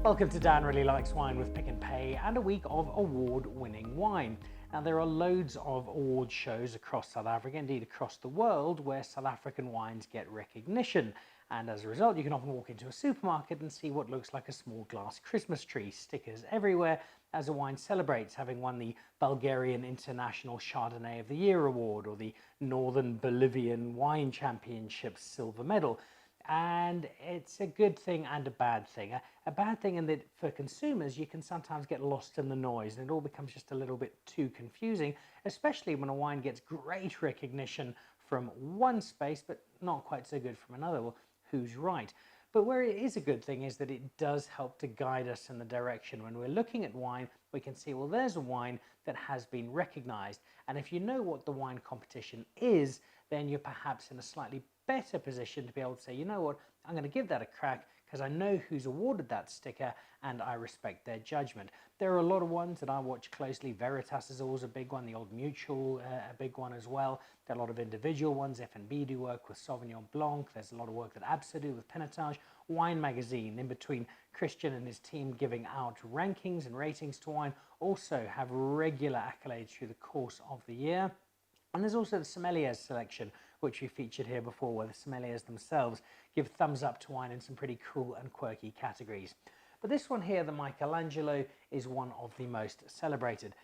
Welcome to Dan Really Likes Wine with Pick and Pay and a week of award-winning wine. Now there are loads of award shows across South Africa, indeed across the world, where South African wines get recognition. And as a result, you can often walk into a supermarket and see what looks like a small glass Christmas tree, stickers everywhere as a wine celebrates, having won the Bulgarian International Chardonnay of the Year award or the Northern Bolivian Wine Championship's silver medal. And it's a good thing and a bad thing. A bad thing in that for consumers, you can sometimes get lost in the noise and it all becomes just a little bit too confusing, especially when a wine gets great recognition from one space, but not quite so good from another. Well, who's right? But where it is a good thing is that it does help to guide us in the direction. When we're looking at wine, we can see, well, there's a wine that has been recognized. And if you know what the wine competition is, then you're perhaps in a slightly better position to be able to say, you know what, I'm going to give that a crack because I know who's awarded that sticker and I respect their judgment. There are a lot of ones that I watch closely. Veritas is always a big one, the Old Mutual, a big one as well. There are a lot of individual ones. F&B do work with Sauvignon Blanc. There's a lot of work that Apogée do with Pinotage. Wine Magazine, in between Christian and his team giving out rankings and ratings to wine, also have regular accolades through the course of the year. And there's also the sommeliers selection, which we featured here before, where the sommeliers themselves give thumbs up to wine in some pretty cool and quirky categories. But this one here, the Michelangelo, is one of the most celebrated.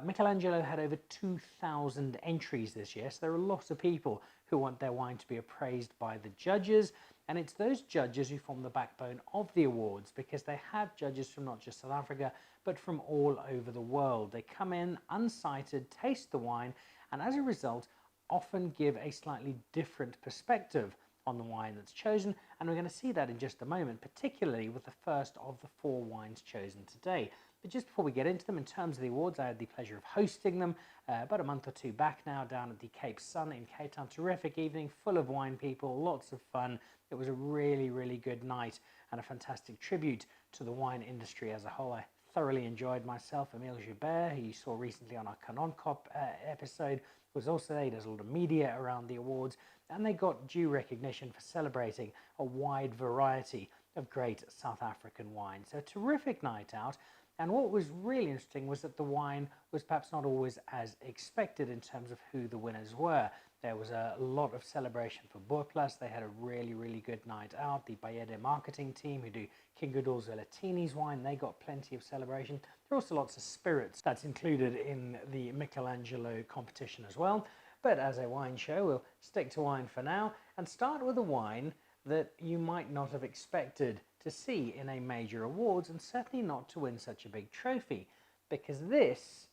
Michelangelo had over 2,000 entries this year, so there are lots of people who want their wine to be appraised by the judges, and it's those judges who form the backbone of the awards, because they have judges from not just South Africa, but from all over the world. They come in unsighted, taste the wine, and as a result, often give a slightly different perspective on the wine that's chosen, and we're going to see that in just a moment, particularly with the first of the 4 wines chosen today. But just before we get into them, in terms of the awards, I had the pleasure of hosting them about a month or two back now down at the Cape Sun in Cape Town. Terrific evening, full of wine people, lots of fun. It was a really, really good night and a fantastic tribute to the wine industry as a whole. I thoroughly enjoyed myself. Emile Joubert, who you saw recently on our Canon Cop episode, was also there. He does a lot of media around the awards, and they got due recognition for celebrating a wide variety of great South African wine. So a terrific night out. And what was really interesting was that the wine was perhaps not always as expected in terms of who the winners were. There was a lot of celebration for Bourplas. They had a really, really good night out. The Bayede marketing team who do King Goodall's Velatini's wine, they got plenty of celebration. There are also lots of spirits that's included in the Michelangelo competition as well. But as a wine show, we'll stick to wine for now and start with a wine that you might not have expected to see in a major awards, and certainly not to win such a big trophy, because this,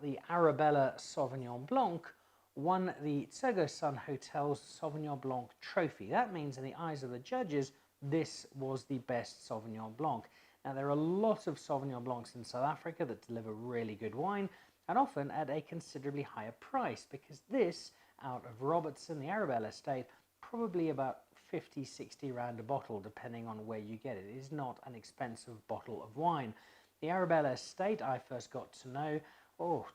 the Arabella Sauvignon Blanc, won the Tsogo Sun Hotel's Sauvignon Blanc trophy. That means in the eyes of the judges, this was the best Sauvignon Blanc. Now there are a lot of Sauvignon Blancs in South Africa that deliver really good wine, and often at a considerably higher price, because this, out of Robertson, the Arabella estate, probably about 50, 60 rand a bottle, depending on where you get it. It is not an expensive bottle of wine. The Arabella estate I first got to know,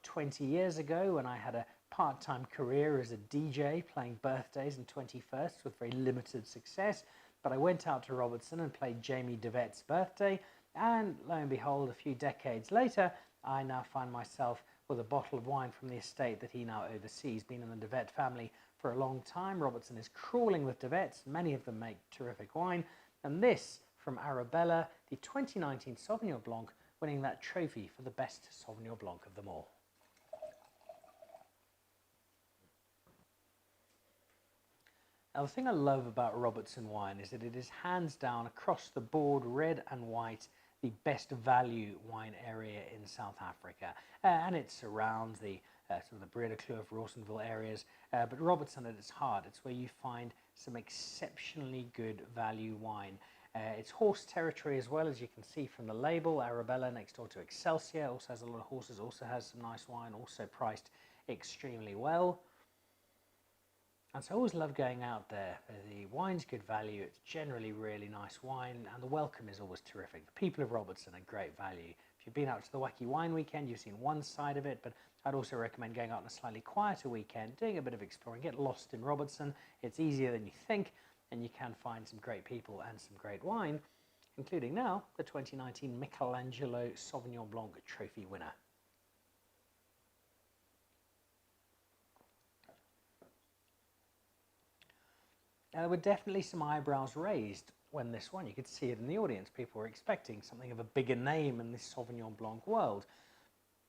20 years ago, when I had a part-time career as a DJ playing birthdays and 21sts with very limited success. But I went out to Robertson and played Jamie DeVette's birthday, and lo and behold, a few decades later, I now find myself with a bottle of wine from the estate that he now oversees. Been in the DeVette family for a long time. Robertson is crawling with DeVettes. Many of them make terrific wine. And this from Arabella, the 2019 Sauvignon Blanc, winning that trophy for the best Sauvignon Blanc of them all. Now, the thing I love about Robertson wine is that it is hands down across the board, red and white, the best value wine area in South Africa, and it surrounds the sort of the Breede Kloof, Rawsonville areas, but Robertson at its heart, it's where you find some exceptionally good value wine. It's horse territory as well, as you can see from the label. Arabella next door to Excelsior also has a lot of horses, also has some nice wine, also priced extremely well. And so I always love going out there. The wine's good value, it's generally really nice wine, and the welcome is always terrific. The people of Robertson are great value. If you've been out to the Wacky Wine Weekend, you've seen one side of it, but I'd also recommend going out on a slightly quieter weekend, doing a bit of exploring, get lost in Robertson. It's easier than you think, and you can find some great people and some great wine. including now the 2019 Michelangelo Sauvignon Blanc trophy winner. Now, there were definitely some eyebrows raised when this won. You could see it in the audience. People were expecting something of a bigger name in this Sauvignon Blanc world.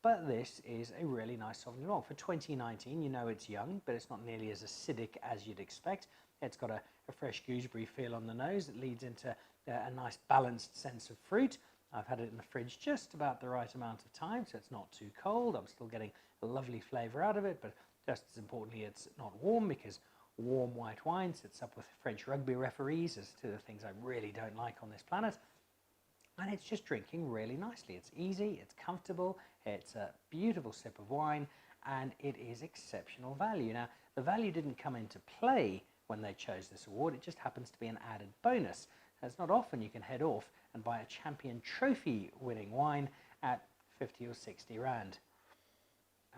But this is a really nice Sauvignon Blanc. For 2019, you know it's young, but it's not nearly as acidic as you'd expect. It's got a fresh gooseberry feel on the nose. It leads into a nice balanced sense of fruit. I've had it in the fridge just about the right amount of time, so it's not too cold. I'm still getting a lovely flavour out of it, but just as importantly, it's not warm, because warm white wine sits up with French rugby referees as two of the things I really don't like on this planet. And it's just drinking really nicely. It's easy, it's comfortable, it's a beautiful sip of wine, and it is exceptional value. Now, the value didn't come into play when they chose this award. It just happens to be an added bonus. It's not often you can head off and buy a champion trophy winning wine at 50 or 60 rand.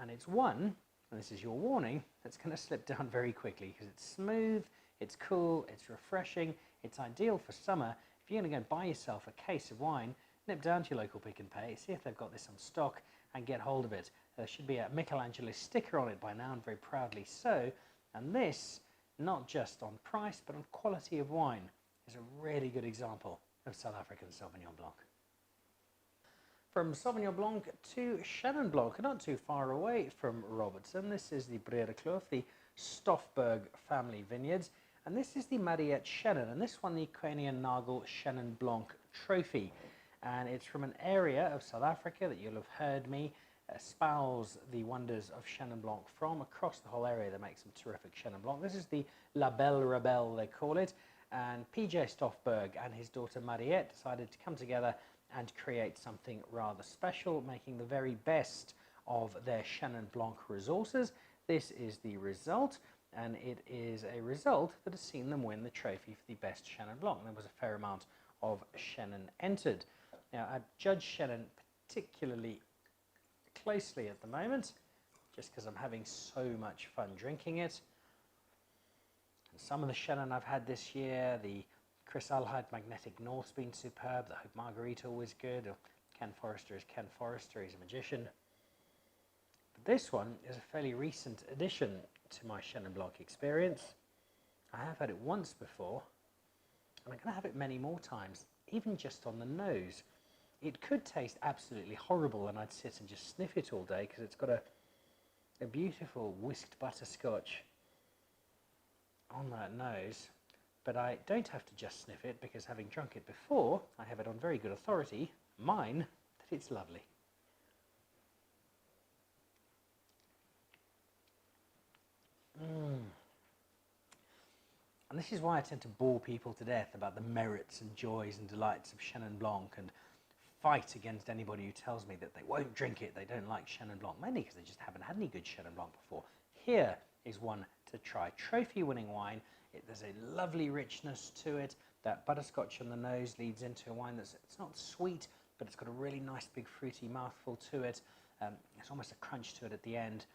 And it's one, and this is your warning, that's going to slip down very quickly, because it's smooth, it's cool, it's refreshing, it's ideal for summer. If you're going to go buy yourself a case of wine, nip down to your local Pick and Pay, see if they've got this on stock, and get hold of it. There should be a Michelangelo sticker on it by now, and very proudly so. And this, not just on price, but on quality of wine, is a really good example of South African Sauvignon Blanc. From Sauvignon Blanc to Chenin Blanc, not too far away from Robertson, this is the Vierge, the Stofberg family vineyards, and this is the Mariette Chenin, and this won the Koning Nagel Chenin Blanc trophy. And it's from an area of South Africa that you'll have heard me espouse the wonders of Chenin Blanc from. Across the whole area, they make some terrific Chenin Blanc. This is the La Belle Rebelle, they call it, and PJ Stofberg and his daughter Mariette decided to come together and create something rather special, making the very best of their Chenin Blanc resources. This is the result, and it is a result that has seen them win the trophy for the best Chenin Blanc. There was a fair amount of Chenin entered. Now, I judge Chenin particularly closely at the moment, just because I'm having so much fun drinking it. And some of the Chenin I've had this year, the Chris Alhide Magnetic North's been superb, the Hope Margarita was good, or Ken Forrester is Ken Forrester, he's a magician. But this one is a fairly recent addition to my Chenin Blanc experience. I have had it once before, and I'm going to have it many more times, even just on the nose. It could taste absolutely horrible, and I'd sit and just sniff it all day, because it's got a beautiful whisked butterscotch on that nose. But I don't have to just sniff it, because having drunk it before, I have it on very good authority, mine, that it's lovely. And this is why I tend to bore people to death about the merits and joys and delights of Chenin Blanc, and fight against anybody who tells me that they won't drink it, they don't like Chenin Blanc, mainly because they just haven't had any good Chenin Blanc before. Here is one to try. Trophy-winning wine. There's a lovely richness to it. That butterscotch on the nose leads into a wine it's not sweet, but it's got a really nice big fruity mouthful to it. There's almost a crunch to it at the end.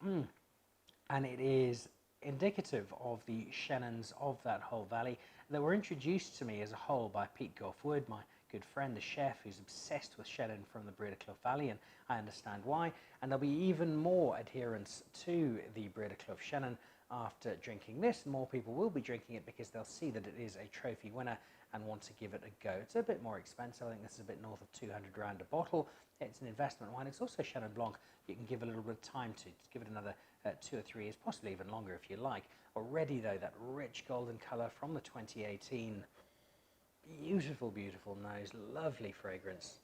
And it is indicative of the Chenins of that whole valley that were introduced to me as a whole by Pete Goff-Wood, my good friend, a chef who's obsessed with Chenin from the Vierge Valley, and I understand why. And there'll be even more adherence to the Vierge Chenin after drinking this. More people will be drinking it because they'll see that it is a trophy winner and want to give it a go. It's a bit more expensive. I think this is a bit north of 200 rand a bottle. It's an investment wine. It's also Chenin Blanc you can give a little bit of time to. Just give it another 2 or 3 years, possibly even longer if you like. Already though, that rich golden colour from the 2018. Beautiful, beautiful nose, lovely fragrance.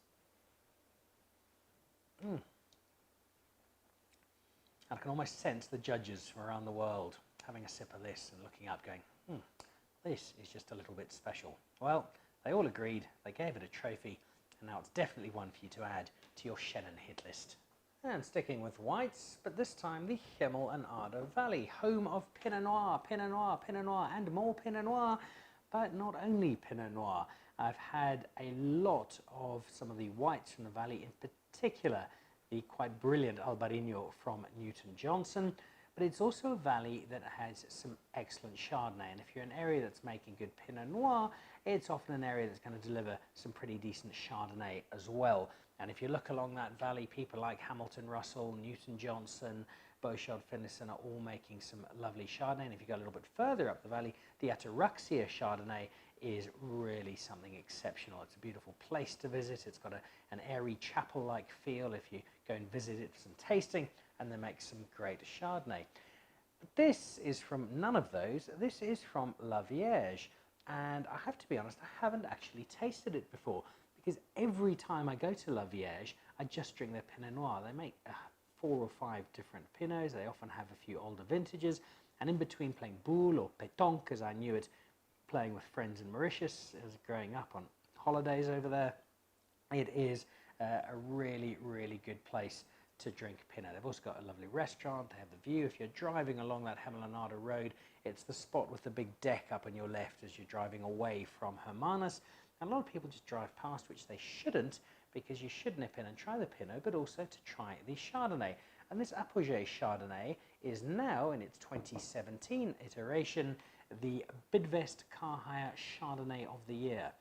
I can almost sense the judges from around the world having a sip of this and looking up going, this is just a little bit special. Well, they all agreed, they gave it a trophy, and now it's definitely one for you to add to your Chenin hit list. And sticking with whites, but this time the Hemel and Ardagh Valley, home of Pinot Noir, Pinot Noir, Pinot Noir, and more Pinot Noir. But not only Pinot Noir. I've had a lot of some of the whites from the valley, in particular the quite brilliant Albarino from Newton Johnson, but it's also a valley that has some excellent Chardonnay. And if you're in an area that's making good Pinot Noir, it's often an area that's going to deliver some pretty decent Chardonnay as well. And if you look along that valley, people like Hamilton Russell, Newton Johnson, Beauchard Finlayson are all making some lovely Chardonnay. And if you go a little bit further up the valley, the Ataraxia Chardonnay is really something exceptional. It's a beautiful place to visit. It's got an airy chapel-like feel if you go and visit it for some tasting, and they make some great Chardonnay. But this is from none of those. This is from La Vierge, and I have to be honest, I haven't actually tasted it before, because every time I go to La Vierge, I just drink their Pinot Noir. They make 4 or 5 different Pinots. They often have a few older vintages, and in between playing boule or pétanque, as I knew it, playing with friends in Mauritius as growing up on holidays over there, it is a really, really good place to drink Pinot. They've also got a lovely restaurant. They have the view. If you're driving along that Hemelanada road, it's the spot with the big deck up on your left as you're driving away from Hermanus. And a lot of people just drive past, which they shouldn't, because you should nip in and try the Pinot, but also to try the Chardonnay. And this Apogée Chardonnay is now, in its 2017 iteration, the Bidvest Car Hire Chardonnay of the Year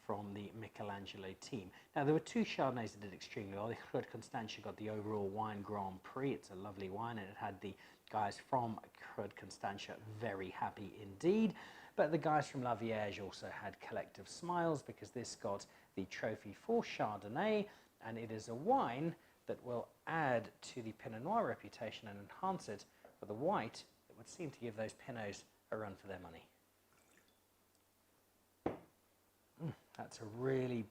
from the Michelangelo team. Now, there were 2 Chardonnays that did extremely well. The Creux de Constantia got the overall wine Grand Prix. It's a lovely wine, and it had the guys from Creux de Constantia very happy indeed. But the guys from La Vierge also had collective smiles, because this got the trophy for Chardonnay, and it is a wine that will add to the Pinot Noir reputation and enhance it with a white that would seem to give those Pinots a run for their money. That's a really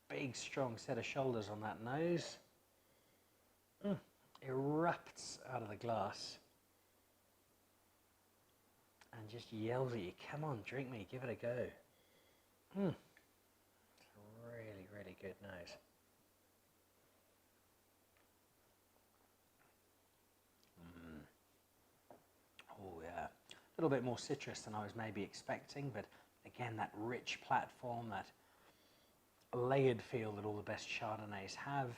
big, strong set of shoulders on that nose. Erupts out of the glass and just yells at you, come on, drink me, give it a go. It's a really, really good nose. Oh yeah, a little bit more citrus than I was maybe expecting, but again, that rich platform, that layered feel that all the best Chardonnays have.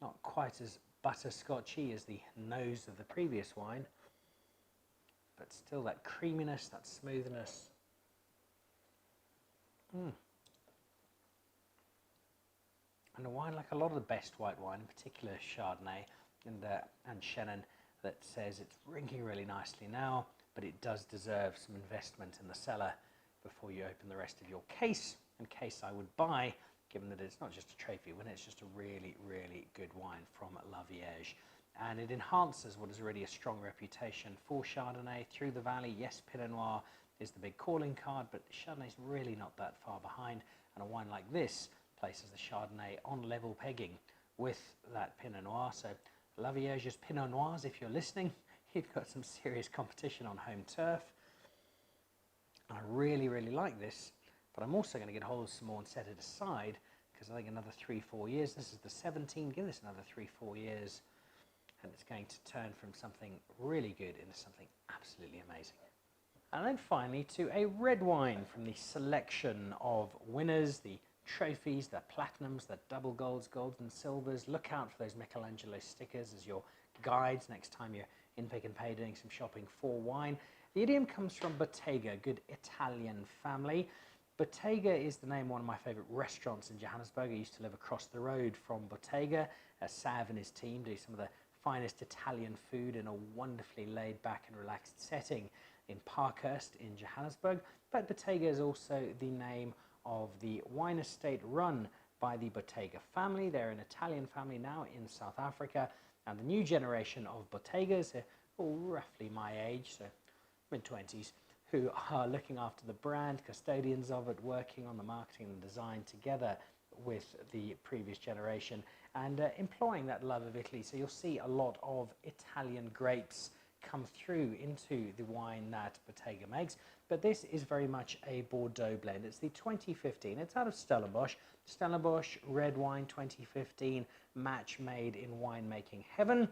Not quite as butterscotchy as the nose of the previous wine, but still that creaminess, that smoothness. And a wine like a lot of the best white wine, in particular Chardonnay and chenin, that says it's drinking really nicely now, but it does deserve some investment in the cellar before you open the rest of your case. And case I would buy, given that it's not just a trophy winner, it's just a really, really good wine from La Vierge. And it enhances what is already a strong reputation for Chardonnay through the valley. Yes, Pinot Noir is the big calling card, but Chardonnay's really not that far behind. And a wine like this places the Chardonnay on level pegging with that Pinot Noir. So La Vierge's Pinot Noirs, if you're listening, you've got some serious competition on home turf. I really, really like this, but I'm also going to get hold of some more and set it aside, because I think another 3-4 years, this is the 17, give this another 3-4 years, and it's going to turn from something really good into something absolutely amazing. And then finally to a red wine from the selection of winners, the trophies, the platinums, the double golds, golds and silvers. Look out for those Michelangelo stickers as your guides next time you're in Pick n Pay doing some shopping for wine. The idiom comes from Bottega, good Italian family. Bottega is the name of one of my favourite restaurants in Johannesburg. I used to live across the road from Bottega. Sav and his team do some of the finest Italian food in a wonderfully laid back and relaxed setting in Parkhurst in Johannesburg. But Bottega is also the name of the wine estate run by the Bottega family. They're an Italian family now in South Africa, and the new generation of Bottegas, all roughly my age, so mid-20s, who are looking after the brand, custodians of it, working on the marketing and design together with the previous generation, and employing that love of Italy. So you'll see a lot of Italian grapes come through into the wine that Bottega makes, but this is very much a Bordeaux blend. It's the 2015, it's out of Stellenbosch. Stellenbosch red wine 2015, match made in winemaking heaven.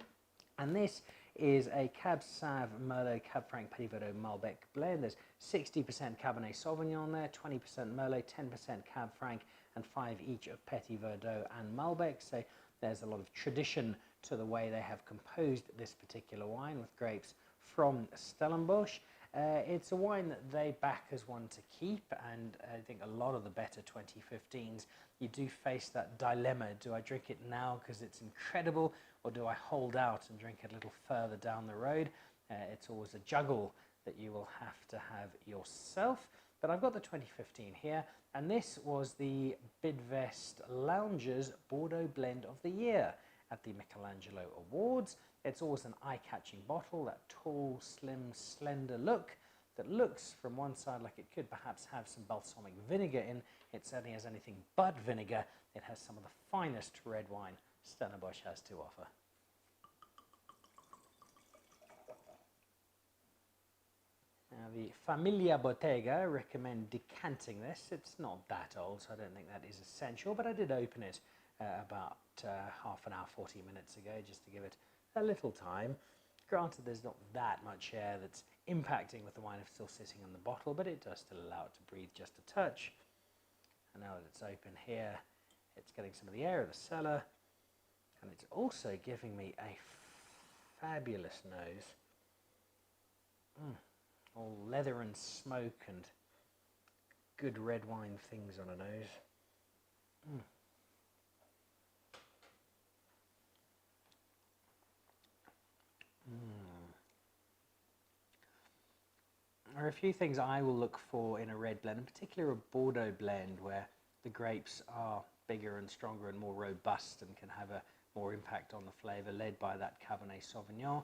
And this is a Cab Sauv Merlot Cab Franc Petit Verdot Malbec blend. There's 60% Cabernet Sauvignon there, 20% Merlot, 10% Cab Franc, and 5 each of Petit Verdot and Malbec. So there's a lot of tradition to the way they have composed this particular wine with grapes from Stellenbosch. It's a wine that they back as one to keep, and I think a lot of the better 2015s, you do face that dilemma. Do I drink it now because it's incredible, or do I hold out and drink it a little further down the road? It's always a juggle that you will have to have yourself. But I've got the 2015 here, and this was the Bidvest Loungers Bordeaux Blend of the Year at the Michelangelo Awards. It's always an eye-catching bottle, that tall, slim, slender look that looks from one side like it could perhaps have some balsamic vinegar in. It certainly has anything but vinegar. It has some of the finest red wine Stellenbosch has to offer. Now, the Familia Bottega recommend decanting this. It's not that old, so I don't think that is essential, but I did open it about half an hour, 40 minutes ago, just to give it a little time. Granted, there's not that much air that's impacting with the wine still sitting in the bottle, but it does still allow it to breathe just a touch. And now that it's open here, it's getting some of the air of the cellar, and it's also giving me a fabulous nose. All leather and smoke and good red wine things on a nose. There are a few things I will look for in a red blend, in particular a Bordeaux blend, where the grapes are bigger and stronger and more robust and can have a more impact on the flavour, led by that Cabernet Sauvignon.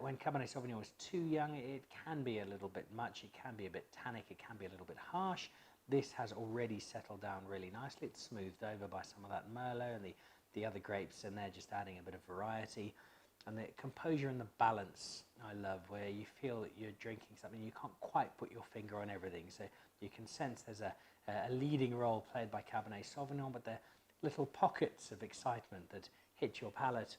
When Cabernet Sauvignon is too young, it can be a little bit much, it can be a bit tannic, it can be a little bit harsh. This has already settled down really nicely. It's smoothed over by some of that Merlot and the other grapes in there, just adding a bit of variety. And the composure and the balance I love, where you feel that you're drinking something, you can't quite put your finger on everything. So you can sense there's a leading role played by Cabernet Sauvignon, but they're little pockets of excitement that hit your palate.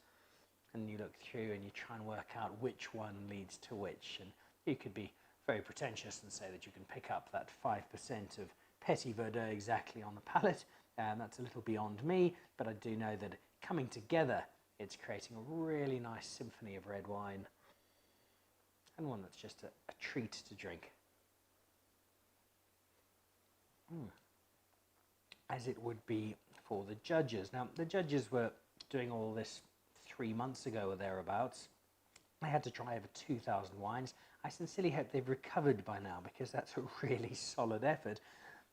And you look through and you try and work out which one leads to which. And you could be very pretentious and say that you can pick up that 5% of Petit Verdot exactly on the palate. That's a little beyond me, but I do know that coming together, it's creating a really nice symphony of red wine, and one that's just a treat to drink. As it would be for the judges. Now, the judges were doing all this 3 months ago or thereabouts. I had to try over 2,000 wines. I sincerely hope they've recovered by now, because that's a really solid effort.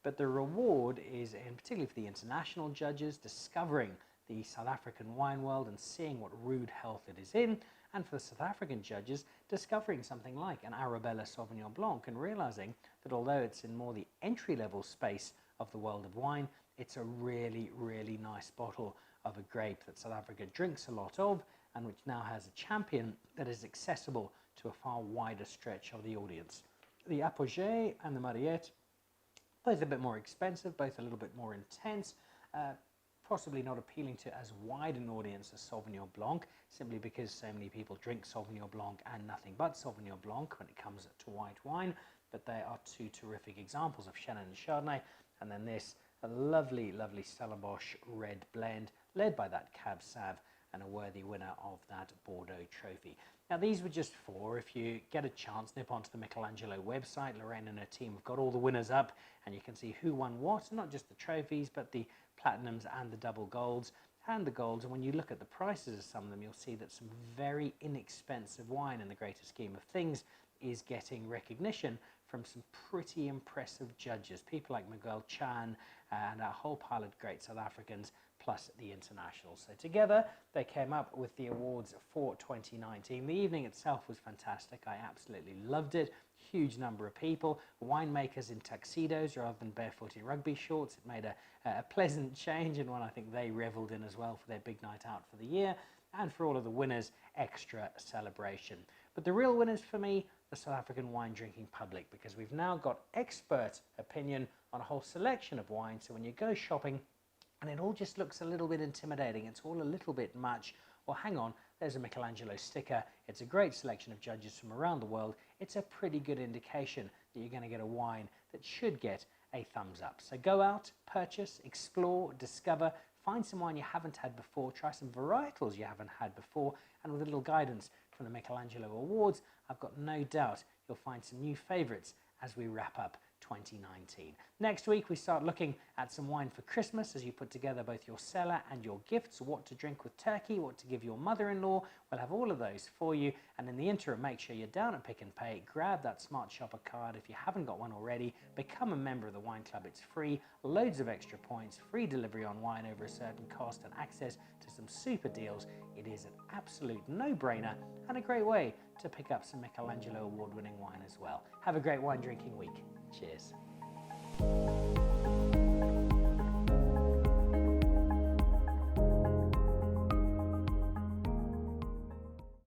But the reward is, and particularly for the international judges, discovering the South African wine world and seeing what rude health it is in, and for the South African judges, discovering something like an Arabella Sauvignon Blanc and realizing that although it's in more the entry-level space of the world of wine, it's a really, really nice bottle of a grape that South Africa drinks a lot of, and which now has a champion that is accessible to a far wider stretch of the audience. The Apogée and the Mariette, both a bit more expensive, both a little bit more intense, possibly not appealing to as wide an audience as Sauvignon Blanc, simply because so many people drink Sauvignon Blanc and nothing but Sauvignon Blanc when it comes to white wine. But they are two terrific examples of chenin and chardonnay. And then this, a lovely, lovely Stellenbosch red blend, led by that Cab Sav, and a worthy winner of that Bordeaux trophy. Now, these were just four. If you get a chance, nip onto the Michelangelo website. Lorraine and her team have got all the winners up, and you can see who won what, not just the trophies, but the platinums and the double golds and the golds. And when you look at the prices of some of them, you'll see that some very inexpensive wine, in the greater scheme of things, is getting recognition from some pretty impressive judges, people like Miguel Chan and a whole pile of great South Africans, plus the internationals. So together they came up with the awards for 2019. The evening itself was fantastic. I absolutely loved it. Huge number of people, winemakers in tuxedos rather than barefoot in rugby shorts. It made a pleasant change, and one I think they revelled in as well for their big night out for the year, and for all of the winners, extra celebration. But the real winners for me, the South African wine drinking public, because we've now got expert opinion on a whole selection of wine. So when you go shopping and it all just looks a little bit intimidating, it's all a little bit much, well, hang on, there's a Michelangelo sticker. It's a great selection of judges from around the world. It's a pretty good indication that you're going to get a wine that should get a thumbs up. So go out, purchase, explore, discover, Find some wine you haven't had before, try some varietals you haven't had before, and with a little guidance from the Michelangelo Awards, I've got no doubt you'll find some new favourites as we wrap up 2019. Next week we start looking at some wine for Christmas as you put together both your cellar and your gifts, what to drink with turkey, what to give your mother-in-law. We'll have all of those for you, and in the interim make sure you're down at Pick n Pay, grab that Smart Shopper card if you haven't got one already, become a member of the Wine Club, it's free, loads of extra points, free delivery on wine over a certain cost and access to some super deals. It is an absolute no-brainer and a great way to pick up some Michelangelo Award-winning wine as well. Have a great wine drinking week. Cheers.